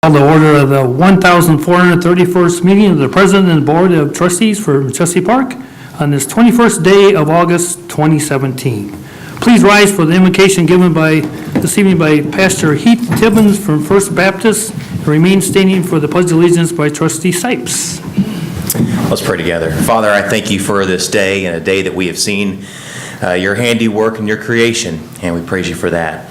Call the order of the 1,431st meeting of the President and Board of Trustees for Machesney Park on this 21st day of August 2017. Please rise for the invocation given this evening by Pastor Heath Tibbins from First Baptist, and remain standing for the Pledge of Allegiance by Trustee Sipes. Let's pray together. Father, I thank you for this day and a day that we have seen your handiwork and your creation, and we praise you for that.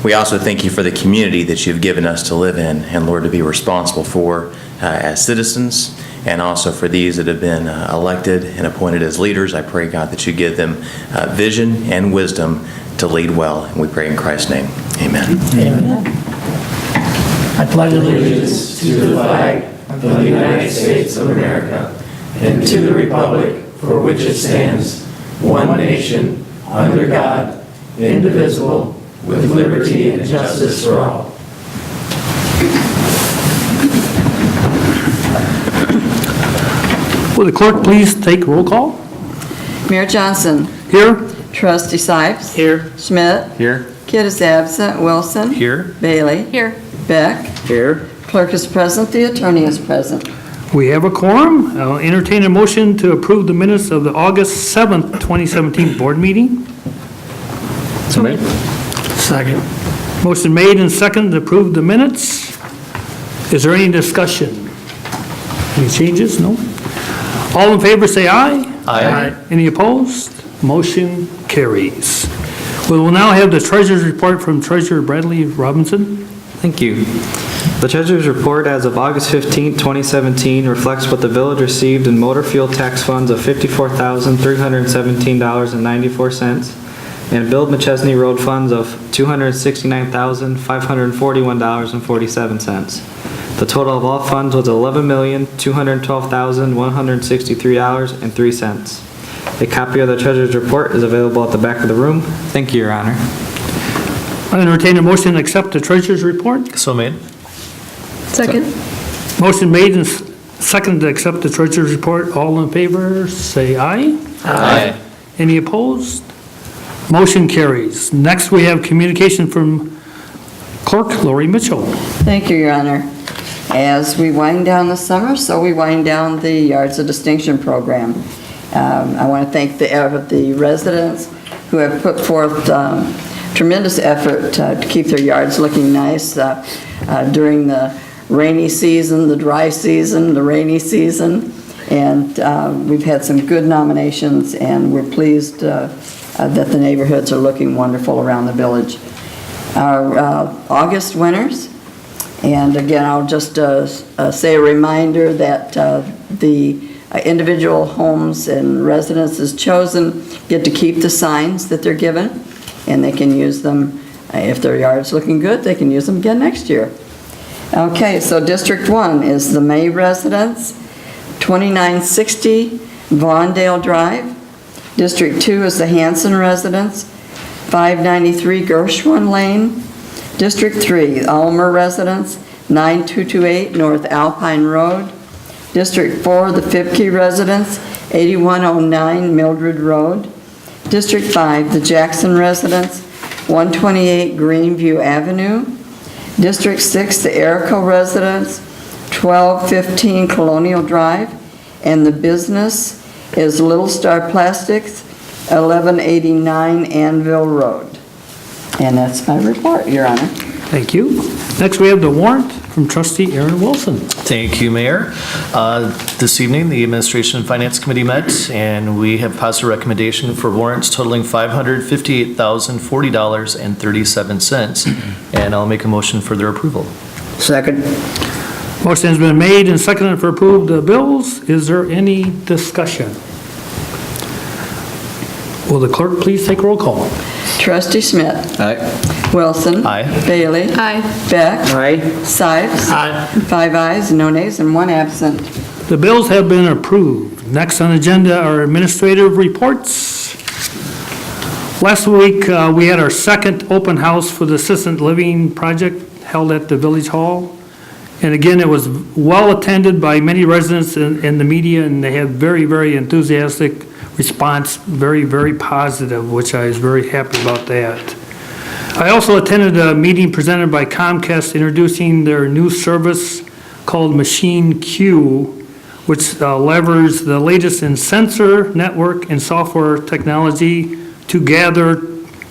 We also thank you for the community that you've given us to live in and, Lord, to be responsible for as citizens, and also for these that have been elected and appointed as leaders. I pray, God, that you give them vision and wisdom to lead well, and we pray in Christ's name. Amen. Amen. I pledge allegiance to the flag of the United States of America and to the republic for which it stands, one nation, under God, indivisible, with liberty and justice for all. Will the clerk please take roll call? Mayor Johnson. Here. Trustee Sipes. Here. Schmidt. Here. Kidd is absent. Wilson. Here. Bailey. Here. Beck. Here. Clerk is present. The attorney is present. We have a quorum. I'll entertain a motion to approve the minutes of the August 7th, 2017 board meeting. So made. Second. Motion made and second to approve the minutes. Is there any discussion? Any changes? No? All in favor say aye. Aye. Any opposed? Motion carries. We will now have the treasurer's report from Treasurer Bradley Robinson. Thank you. The Treasurer's report as of August 15, 2017 reflects what the village received in motor fuel tax funds of $54,317.94 and billed Machesney Road funds of $269,541.47. The total of all funds was $11,212,163.03. A copy of the Treasurer's report is available at the back of the room. Thank you, Your Honor. I entertain a motion to accept the treasurer's report. So made. Second. Motion made and second to accept the treasurer's report. All in favor say aye. Aye. Any opposed? Motion carries. Next, we have communication from Clerk Lori Mitchell. Thank you, Your Honor. As we wind down the summer, so we wind down the Yards of Distinction program. I want to thank the residents who have put forth tremendous effort to keep their yards looking nice during the rainy season, the dry season, the rainy season. And we've had some good nominations, and we're pleased that the neighborhoods are looking wonderful around the village. Our August winners, and again, I'll just say a reminder that the individual homes and residences chosen get to keep the signs that they're given, and they can use them. If their yard's looking good, they can use them again next year. Okay, so District 1 is the May residence, 2960 Vaughndale Drive. District 2 is the Hanson residence, 593 Gershwin Lane. District 3, Ulmer residence, 9228 North Alpine Road. District 4, the Fipke residence, 8109 Mildred Road. District 5, the Jackson residence, 128 Greenview Avenue. District 6, the Erico residence, 1215 Colonial Drive. And the business is Little Star Plastics, 1189 Anvil Road. And that's my report, Your Honor. Thank you. Next, we have the warrant from Trustee Aaron Wilson. Thank you, Mayor. This evening, the Administration and Finance Committee met, and we have passed a recommendation for warrants totaling $558,040.37. And I'll make a motion for their approval. Second. Motion has been made and seconded for approval of the bills. Is there any discussion? Will the clerk please take roll call? Trustee Schmidt. Aye. Wilson. Aye. Bailey. Aye. Beck. Aye. Sipes. Aye. 5 ayes, no nays, and 1 absent. The bills have been approved. Next on the agenda are administrative reports. Last week, we had our second open house for the assistant living project held at the Village Hall. And again, it was well attended by many residents and the media, and they had very, very enthusiastic response, very, very positive, which I was very happy about that. I also attended a meeting presented by Comcast introducing their new service called Machine Q, which levers the latest in sensor, network, and software technology to gather,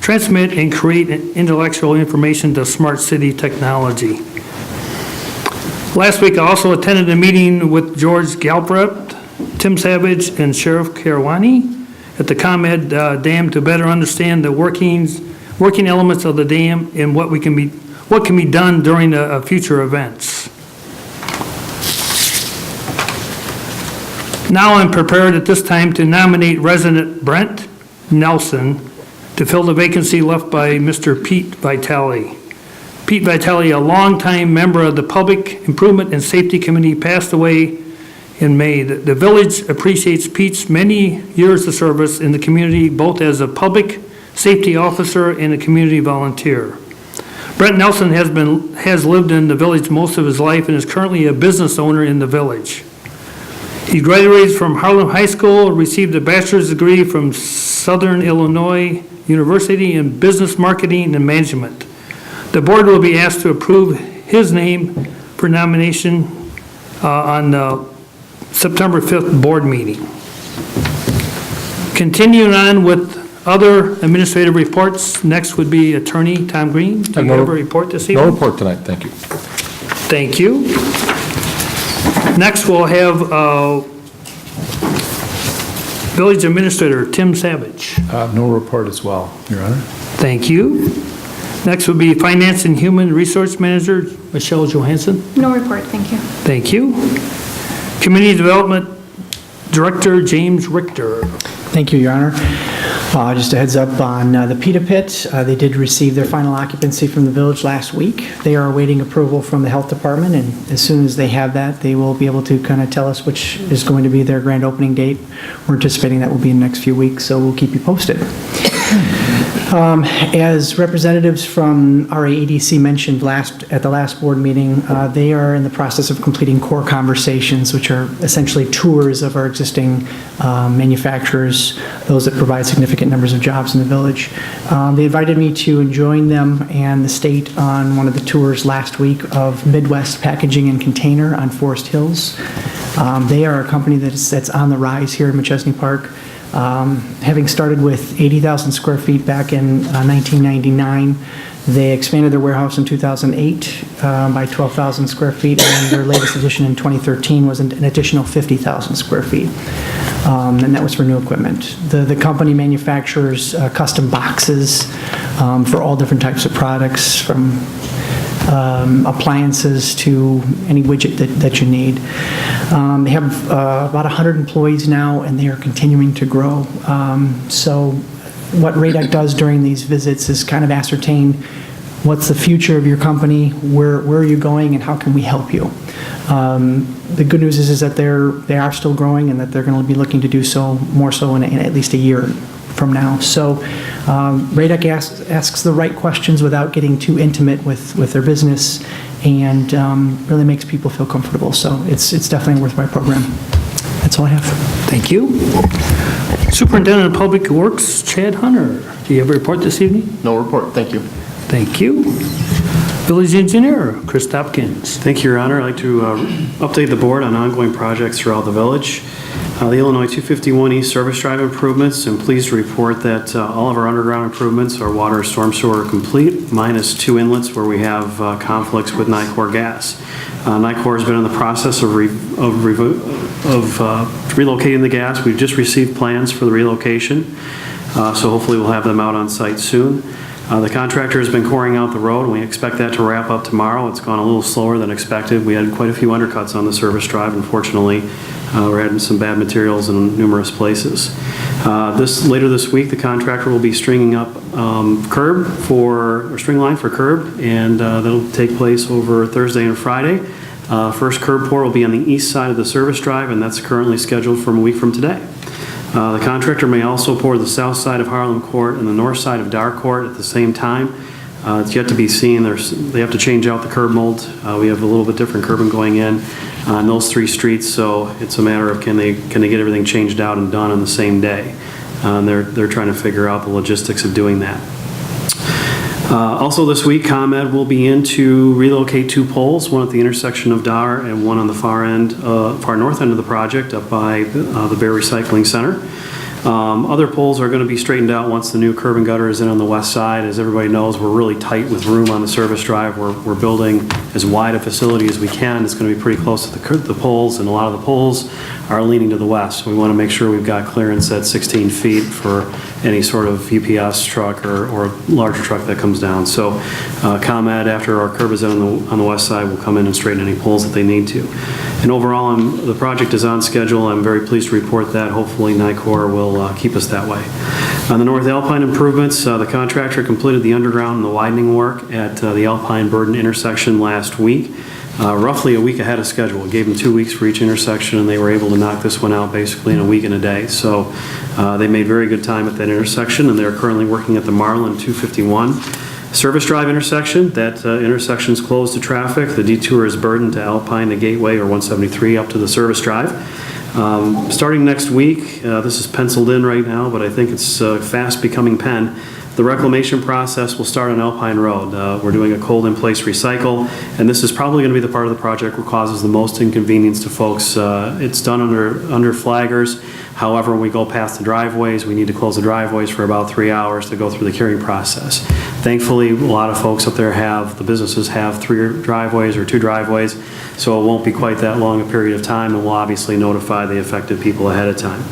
transmit, and create intellectual information to smart city technology. Last week, I also attended a meeting with George Galbraith, Tim Savage, and Sheriff Karawani at the ComEd Dam to better understand the working elements of the dam and what can be done during future events. Now I'm prepared at this time to nominate resident Brent Nelson to fill the vacancy left by Mr. Pete Vitale. Pete Vitale, a longtime member of the Public Improvement and Safety Committee, passed away in May. The village appreciates Pete's many years of service in the community, both as a public safety officer and a community volunteer. Brent Nelson has lived in the village most of his life and is currently a business owner in the village. He graduated from Harlem High School, received a bachelor's degree from Southern Illinois University in Business Marketing and Management. The board will be asked to approve his name for nomination on the September 5th board meeting. Continuing on with other administrative reports, next would be Attorney Tom Green. Do you have a report this evening? No report tonight, thank you. Thank you. Next, we'll have Village Administrator Tim Savage. No report as well, Your Honor. Thank you. Next would be Finance and Human Resource Manager Michelle Johansson. No report, thank you. Thank you. Community Development Director James Richter. Thank you, Your Honor. Just a heads up on the Pita Pit. They did receive their final occupancy from the village last week. They are awaiting approval from the Health Department, and as soon as they have that, they will be able to kind of tell us which is going to be their grand opening date. We're anticipating that will be in the next few weeks, so we'll keep you posted. As representatives from RAEDC mentioned at the last board meeting, they are in the process of completing core conversations, which are essentially tours of our existing manufacturers, those that provide significant numbers of jobs in the village. They invited me to join them and the state on one of the tours last week of Midwest Packaging and Container on Forest Hills. They are a company that's on the rise here in Machesney Park. Having started with 80,000 square feet back in 1999, they expanded their warehouse in 2008 by 12,000 square feet, and their latest addition in 2013 was an additional 50,000 square feet, and that was for new equipment. The company manufactures custom boxes for all different types of products, from appliances to any widget that you need. They have about 100 employees now, and they are continuing to grow. So what RADAC does during these visits is kind of ascertain what's the future of your company, where are you going, and how can we help you. The good news is that they are still growing, and that they're going to be looking to do so more so in at least a year from now. So RADAC asks the right questions without getting too intimate with their business, and really makes people feel comfortable. So it's definitely a worthwhile program. That's all I have. Thank you. Superintendent of Public Works Chad Hunter. Do you have a report this evening? No report, thank you. Thank you. Village Engineer Chris Hopkins. Thank you, Your Honor. I'd like to update the board on ongoing projects throughout the village. The Illinois 251 East Service Drive improvements, and pleased to report that all of our underground improvements, our water, storm sewer are complete, minus 2 inlets where we have conflicts with Nicor gas. Nicor has been in the process of relocating the gas. We've just received plans for the relocation, so hopefully we'll have them out on site soon. The contractor has been coring out the road, and we expect that to wrap up tomorrow. It's gone a little slower than expected. We had quite a few undercuts on the service drive, unfortunately. We're having some bad materials in numerous places. Later this week, the contractor will be stringing up string line for curb, and that'll take place over Thursday and Friday. First curb pour will be on the east side of the service drive, and that's currently scheduled for a week from today. The contractor may also pour the south side of Harlem Court and the north side of Dar Court at the same time. It's yet to be seen. They have to change out the curb mold. We have a little bit different curbing going in on those 3 streets, so it's a matter of can they get everything changed out and done on the same day. They're trying to figure out the logistics of doing that. Also this week, ComEd will be in to relocate 2 poles, one at the intersection of Dar and one on the far north end of the project up by the Bear Recycling Center. Other poles are going to be straightened out once the new curb and gutter is in on the west side. As everybody knows, we're really tight with room on the service drive. We're building as wide a facility as we can. It's going to be pretty close to the poles, and a lot of the poles are leaning to the west. We want to make sure we've got clearance at 16 feet for any sort of UPS truck or larger truck that comes down. So ComEd, after our curb is in on the west side, will come in and straighten any poles that they need to. And overall, the project is on schedule. I'm very pleased to report that. Hopefully, NICOR will keep us that way. On the North Alpine improvements, the contractor completed the underground and the widening work at the Alpine-Burden intersection last week, roughly a week ahead of schedule. It gave them 2 weeks for each intersection, and they were able to knock this one out basically in a week and a day. So they made very good time at that intersection, and they're currently working at the Marlin 251 Service Drive intersection. That intersection is closed to traffic. The detour is Burden to Alpine to Gateway or 173 up to the Service Drive. Starting next week, this is penciled in right now, but I think it's fast becoming pen. The reclamation process will start on Alpine Road. We're doing a cold in place recycle, and this is probably going to be the part of the project that causes the most inconvenience to folks. It's done under flaggers. However, when we go past the driveways, we need to close the driveways for about 3 hours to go through the curing process. Thankfully, a lot of folks up there the businesses have 3 driveways or 2 driveways, so it won't be quite that long a period of time, and we'll obviously notify the affected people ahead of time.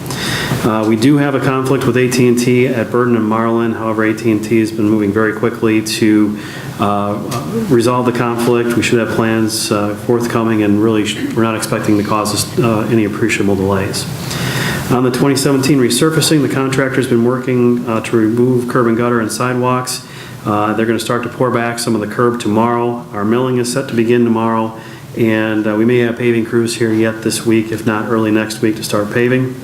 We do have a conflict with AT&T at Burden and Marlin. However, AT&T has been moving very quickly to resolve the conflict. We should have plans forthcoming, and really we're not expecting to cause us any appreciable delays. On the 2017 resurfacing, the contractor's been working to remove curb and gutter and sidewalks. They're going to start to pour back some of the curb tomorrow. Our milling is set to begin tomorrow, and we may have paving crews here yet this week, if not early next week, to start paving.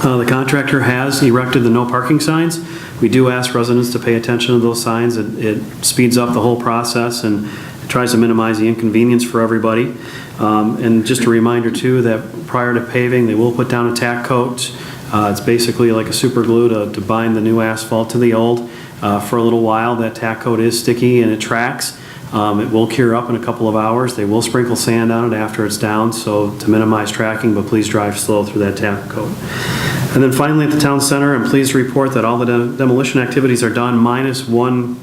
The contractor has erected the no parking signs. We do ask residents to pay attention to those signs. It speeds up the whole process and it tries to minimize the inconvenience for everybody. And just a reminder too that prior to paving, they will put down a tack coat. It's basically like a super glue to bind the new asphalt to the old. For a little while, that tack coat is sticky and it tracks. It will cure up in a couple of hours. They will sprinkle sand on it after it's down, so to minimize tracking, but please drive slow through that tack coat. And then finally at the town center, I'm pleased to report that all the demolition activities are done, minus one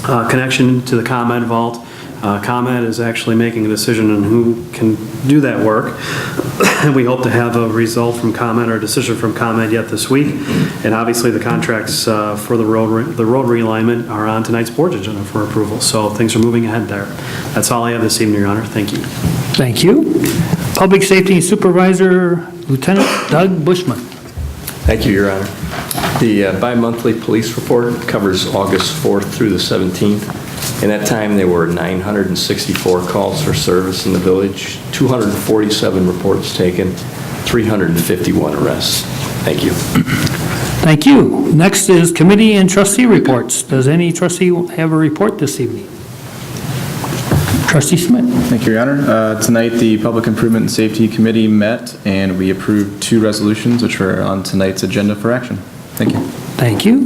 connection to the ComEd vault. ComEd is actually making a decision on who can do that work. And we hope to have a result from ComEd or a decision from ComEd yet this week. And obviously the contracts for the road realignment are on tonight's board agenda for approval. So things are moving ahead there. That's all I have this evening, Your Honor. Thank you. Thank you. Public Safety Supervisor, Lieutenant Doug Bushman. Thank you, Your Honor. The bi-monthly police report covers August 4th through the 17th. In that time, there were 964 calls for service in the village, 247 reports taken, 351 arrests. Thank you. Thank you. Next is committee and trustee reports. Does any trustee have a report this evening? Trustee Smith. Thank you, Your Honor. Tonight, the Public Improvement and Safety Committee met, and we approved 2 resolutions, which are on tonight's agenda for action. Thank you. Thank you.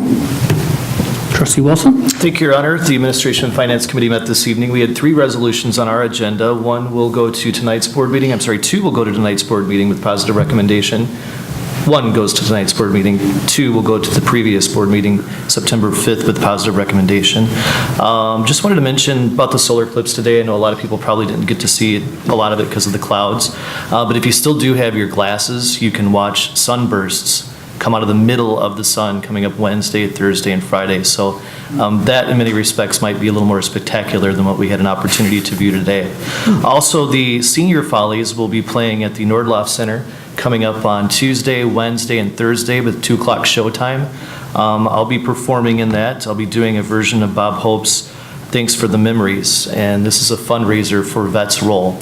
Trustee Wilson. Thank you, Your Honor. The Administration and Finance Committee met this evening. We had 3 resolutions on our agenda. 1 will go to tonight's board meeting. 2 will go to tonight's board meeting with positive recommendation. 1 goes to tonight's board meeting. 2 will go to the previous board meeting, September 5th, with positive recommendation. Just wanted to mention about the solar eclipse today. I know a lot of people probably didn't get to see a lot of it because of the clouds. But if you still do have your glasses, you can watch sunbursts come out of the middle of the sun coming up Wednesday, Thursday, and Friday. So that in many respects might be a little more spectacular than what we had an opportunity to view today. Also, the Senior Follies will be playing at the Nordloff Center coming up on Tuesday, Wednesday, and Thursday with 2 o'clock showtime. I'll be performing in that. I'll be doing a version of Bob Hope's Thanks for the Memories, and this is a fundraiser for Vets Roll.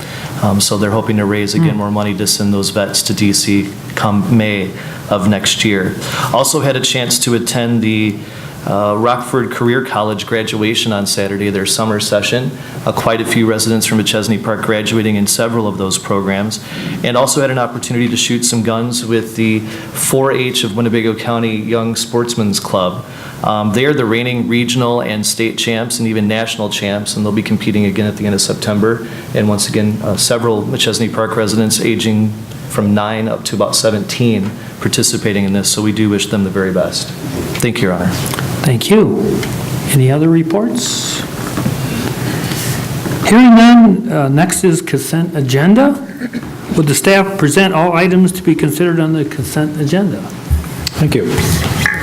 So they're hoping to raise, again, more money to send those vets to DC come May of next year. Also had a chance to attend the Rockford Career College graduation on Saturday, their summer session. Quite a few residents from Machesney Park graduating in several of those programs. And also had an opportunity to shoot some guns with the 4-H of Winnebago County Young Sportsman's Club. They are the reigning regional and state champs and even national champs, and they'll be competing again at the end of September. And once again, several Machesney Park residents aging from 9 up to about 17 participating in this, so we do wish them the very best. Thank you, Your Honor. Thank you. Any other reports? Hearing none, next is consent agenda. Would the staff present all items to be considered on the consent agenda? Thank you.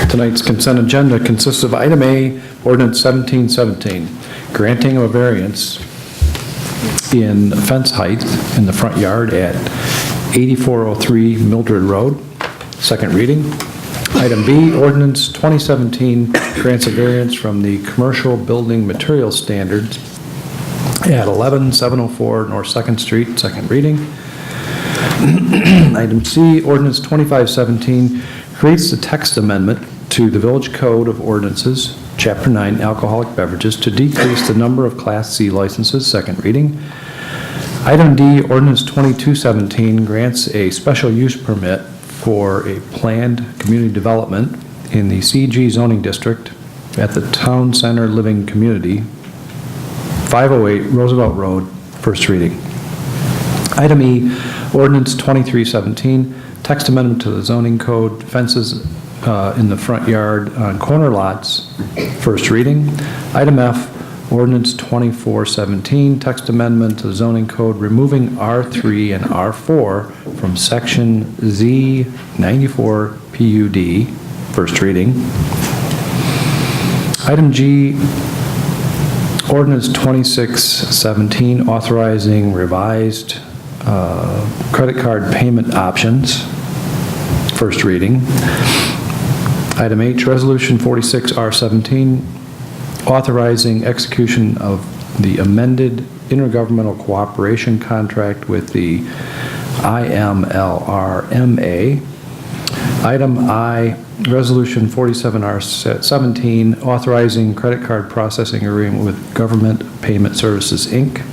Tonight's consent agenda consists of item A, ordinance 1717, granting of a variance in fence height in the front yard at 8403 Mildred Road, second reading. Item B, ordinance 2017 grants a variance from the commercial building material standards at 11704 North 2nd Street, second reading. Item C, ordinance 2517 creates the text amendment to the Village Code of Ordinances, Chapter 9, Alcoholic Beverages, to decrease the number of Class C licenses, second reading. Item D, ordinance 2217 grants a special use permit for a planned community development in the CG zoning district at the Town Center Living Community, 508 Roosevelt Road, first reading. Item E, ordinance 2317, text amendment to the zoning code, fences in the front yard on corner lots, first reading. Item F, ordinance 2417, text amendment to the zoning code, removing R3 and R4 from section Z94 PUD, first reading. Item G, ordinance 2617, authorizing revised credit card payment options, first reading. Item H, resolution 46R17, authorizing execution of the amended intergovernmental cooperation contract with the IMLRMA. Item I, resolution 47R17, authorizing credit card processing agreement with Government Payment Services, Inc.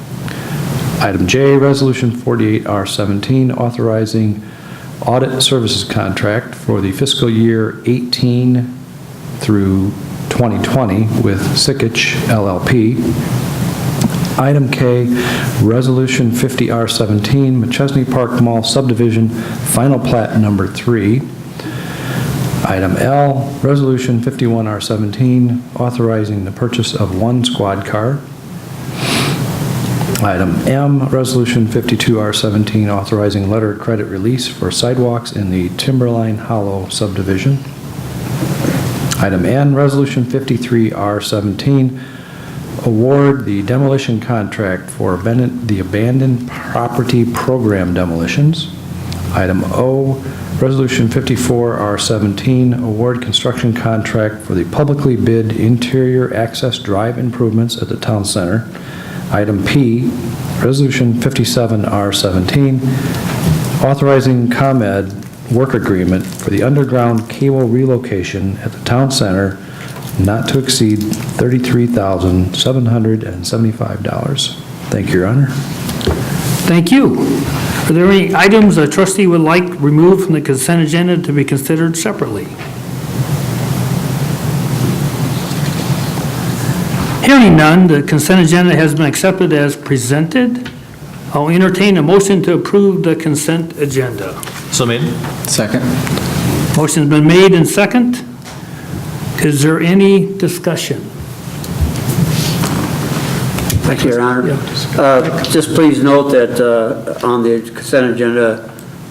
Item J, resolution 48R17, authorizing audit services contract for the fiscal year 18 through 2020 with Sikich LLP. Item K, resolution 50R17, Machesney Park Mall subdivision, final plat number 3. Item L, resolution 51R17, authorizing the purchase of 1 squad car. Item M, resolution 52R17, authorizing letter of credit release for sidewalks in the Timberline Hollow subdivision. Item N, resolution 53R17, award the demolition contract for the abandoned property program demolitions. Item O, resolution 54R17, award construction contract for the publicly bid interior access drive improvements at the town center. Item P, resolution 57R17, authorizing ComEd work agreement for the underground cable relocation at the town center not to exceed $33,775. Thank you, Your Honor. Thank you. Are there any items a trustee would like removed from the consent agenda to be considered separately? Hearing none, the consent agenda has been accepted as presented. I'll entertain a motion to approve the consent agenda. So made. Second. Motion's been made and second. Is there any discussion? Thank you, Your Honor. Just please note that on the consent agenda,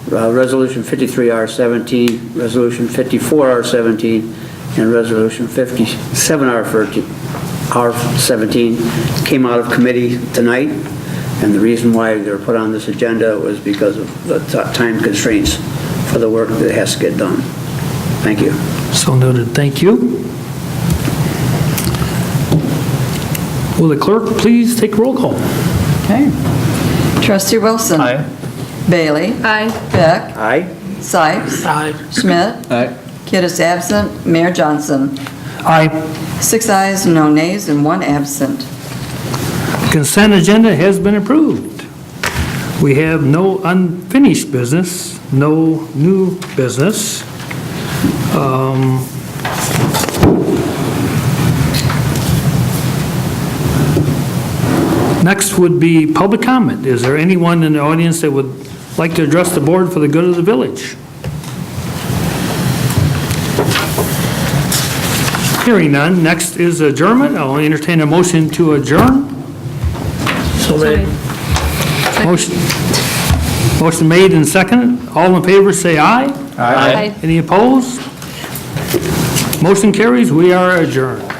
Resolution 53R17, Resolution 54R17, and Resolution 57R17 came out of committee tonight, and the reason why they were put on this agenda was because of the time constraints for the work that has to get done. Thank you. So noted. Thank you. Will the clerk please take roll call? Okay. Trustee Wilson. Aye. Bailey. Aye. Beck. Aye. Sipes. Aye. Schmidt. Aye. Kidd is absent. Mayor Johnson. Aye. 6 ayes, no nays, and 1 absent. Consent agenda has been approved. We have no unfinished business, no new business. Next would be public comment. Is there anyone in the audience that would like to address the board for the good of the village? Hearing none. Next is adjournment. I'll entertain a motion to adjourn. Motion made and seconded. All in favor, say aye. Aye. Any opposed? Motion carries. We are adjourned.